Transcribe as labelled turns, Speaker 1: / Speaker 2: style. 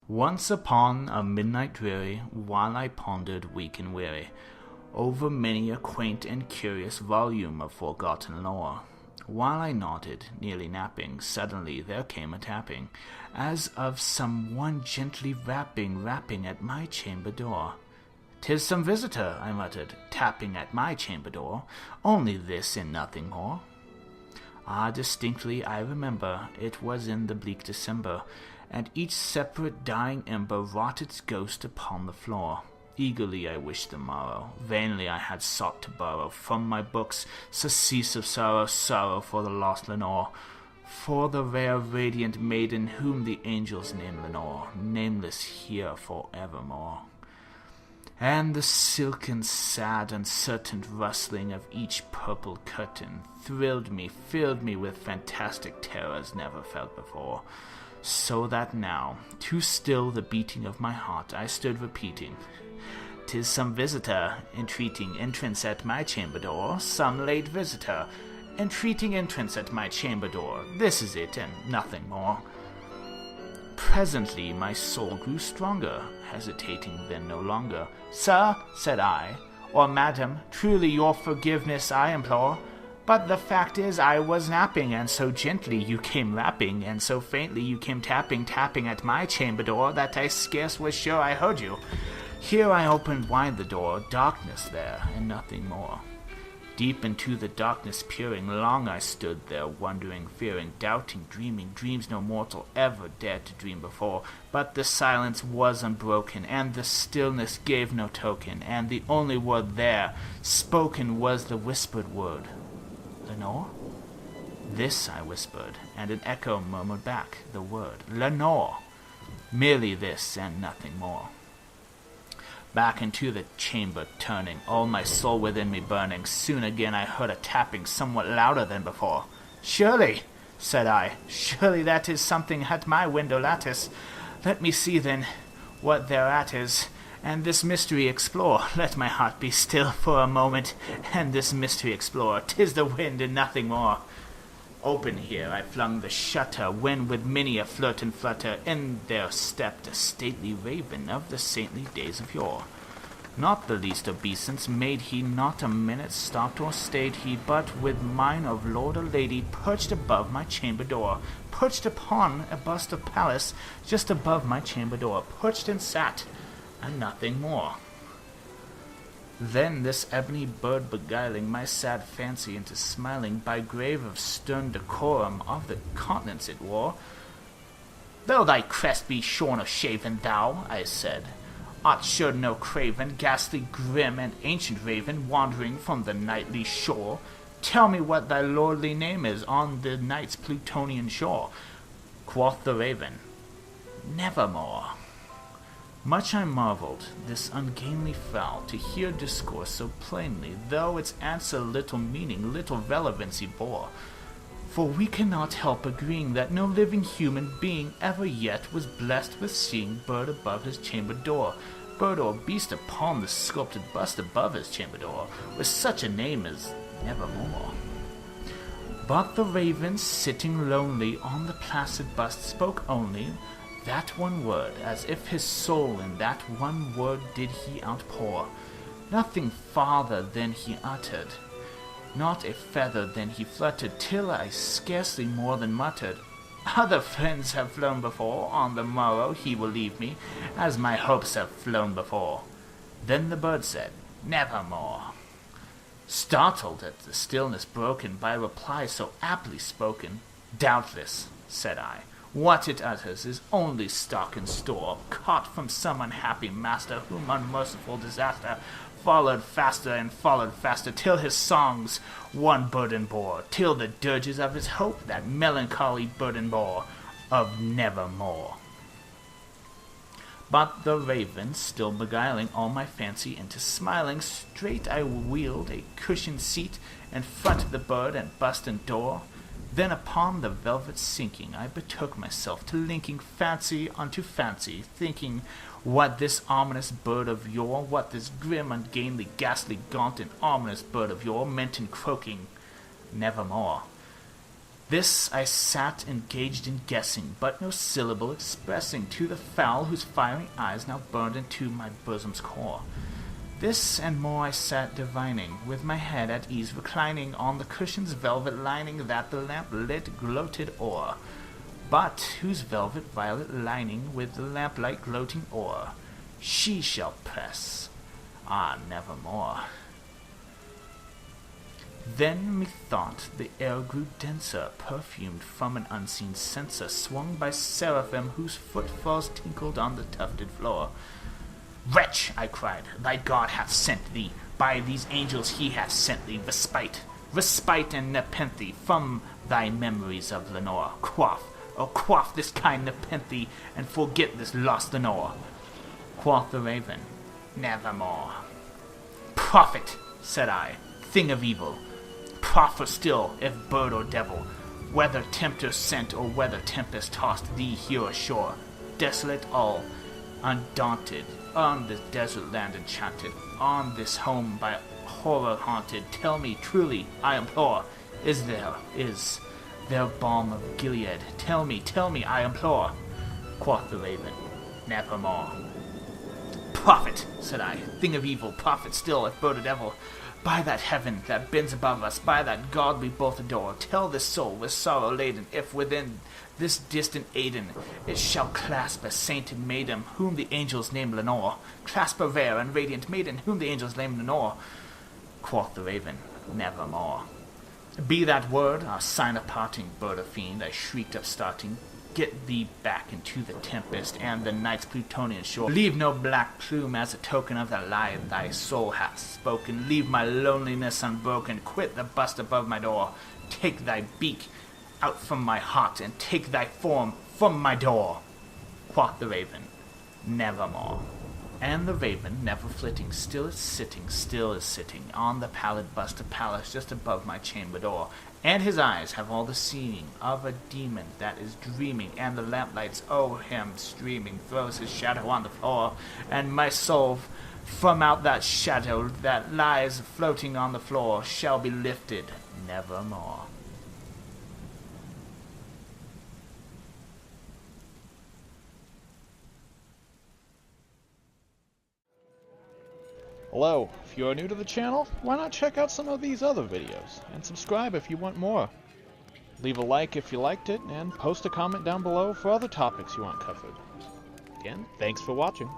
Speaker 1: Once upon a midnight dreary, while I pondered weak and weary over many a quaint and curious volume of forgotten lore, while I nodded, nearly napping, suddenly there came a tapping, as of some one gently rapping at my chamber door. "'Tis some visitor," I muttered, "tapping at my chamber door, only this and nothing more." Ah, distinctly I remember, it was in the bleak December, and each separate dying ember wrought its ghost upon the floor. Eagerly I wished the morrow, vainly I had sought to borrow from my books surcease of sorrow, sorrow for the lost Lenore, for the rare radiant maiden whom the angels name Lenore, nameless here for evermore. And the silken, sad, uncertain rustling of each purple curtain thrilled me, filled me with fantastic terrors never felt before, so that now, to still the beating of my heart, I stood repeating, "'Tis some visitor, entreating entrance at my chamber door, some late visitor, entreating entrance at my chamber door, this is it, and nothing more." Presently my soul grew stronger, hesitating then no longer. "Sir," said I, "or madam, truly your forgiveness I implore, but the fact is I was napping, and so gently you came rapping, and so faintly you came tapping at my chamber door, that I scarce was sure I heard you. Here I opened wide the door, darkness there, and nothing more. Deep into the darkness peering, long I stood there, wondering, fearing, doubting, dreaming dreams no mortal ever dared to dream before. But the silence was unbroken, and the stillness gave no token, and the only word there spoken was the whispered word, 'Lenore?' This I whispered, and an echo murmured back the word, 'Lenore!' Merely this, and nothing more. Back into the chamber turning, all my soul within me burning, soon again I heard a tapping somewhat louder than before. "Surely," said I, "surely that is something at my window lattice. Let me see then what thereat is, and this mystery explore. Let my heart be still for a moment, and this mystery explore. 'Tis the wind and nothing more." Open here I flung the shutter, when with many a flirt and flutter in there stepped a stately raven of the saintly days of yore. Not the least obeisance made he, not a minute stopped or stayed he, but with mine of lord or lady perched above my chamber door, perched upon a bust of Pallas just above my chamber door, perched and sat, and nothing more. Then this ebony bird beguiling my sad fancy into smiling, by grave of stern decorum of the countenance it wore. "Though thy crest be shorn or shaven, thou," I said, "art sure no craven, ghastly, grim, and ancient raven, wandering from the nightly shore. Tell me what thy lordly name is on the night's Plutonian shore." Quoth the raven, "Nevermore." Much I marveled, this ungainly fowl, to hear discourse so plainly, though its answer little meaning, little relevancy bore. For we cannot help agreeing that no living human being ever yet was blessed with seeing bird above his chamber door, bird or beast upon the sculpted bust above his chamber door, with such a name as Nevermore. But the raven, sitting lonely on the placid bust, spoke only that one word, as if his soul in that one word did he outpour. Nothing farther than he uttered, not a feather than he fluttered, till I scarcely more than muttered, "Other friends have flown before, on the morrow he will leave me, as my hopes have flown before." Then the bird said, "Nevermore." Startled at the stillness broken by reply so aptly spoken, "Doubtless," said I, "what it utters is only stock and store, caught from some unhappy master, whom unmerciful disaster followed faster and followed faster, till his songs one burden bore, till the dirges of his hope that melancholy burden bore, of nevermore." But the raven, still beguiling all my fancy into smiling, straight I wheeled a cushioned seat in front of the bird and bust and door. Then upon the velvet sinking, I betook myself to linking fancy unto fancy, thinking what this ominous bird of yore, what this grim, ungainly, ghastly, gaunt, and ominous bird of yore meant in croaking "Nevermore." This I sat engaged in guessing, but no syllable expressing to the fowl whose fiery eyes now burned into my bosom's core. This and more I sat divining, with my head at ease reclining on the cushion's velvet lining that the lamp lit gloated o'er, but whose velvet violet lining with the lamplight gloating o'er she shall press, nevermore. Then methought the air grew denser, perfumed from an unseen censer, swung by seraphim whose footfalls tinkled on the tufted floor. "Wretch," I cried, "thy God hath sent thee, by these angels he hath sent thee, respite and nepenthe from thy memories of Lenore. Quaff this kind nepenthe, and forget this lost Lenore." Quoth the raven, "Nevermore." "Prophet," said I, "thing of evil, proffer still, if bird or devil, whether tempter sent or whether tempest tossed thee here ashore, desolate all, undaunted, on this desert land enchanted, on this home by horror haunted, tell me truly, I implore, is there balm of Gilead? Tell me, I implore." Quoth the raven, "Nevermore." "Prophet," said I, "thing of evil, prophet still, if bird or devil, by that heaven that bends above us, by that God we both adore, tell this soul with sorrow laden, if within this distant Aden it shall clasp a sainted maiden whom the angels name Lenore, clasp a rare and radiant maiden whom the angels name Lenore." Quoth the raven, "Nevermore." "Be that word our sign of parting, bird or fiend," I shrieked upstarting, "get thee back into the tempest and the night's Plutonian shore. Leave no black plume as a token of the lie thy soul hath spoken. Leave my loneliness unbroken. Quit the bust above my door. Take thy beak out from my heart, and take thy form from my door." Quoth the raven, "Nevermore." And the raven, never flitting, still is sitting on the pallid bust of Pallas just above my chamber door. And his eyes have all the seeming of a demon that is dreaming, and the lamplights o'er him streaming throws his shadow on the floor, and my soul from out that shadow that lies floating on the floor shall be lifted nevermore.
Speaker 2: Hello, if you are new to the channel, why not check out some of these other videos, and subscribe if you want more. Leave a like if you liked it, and post a comment down below for other topics you want covered. Again, thanks for watching.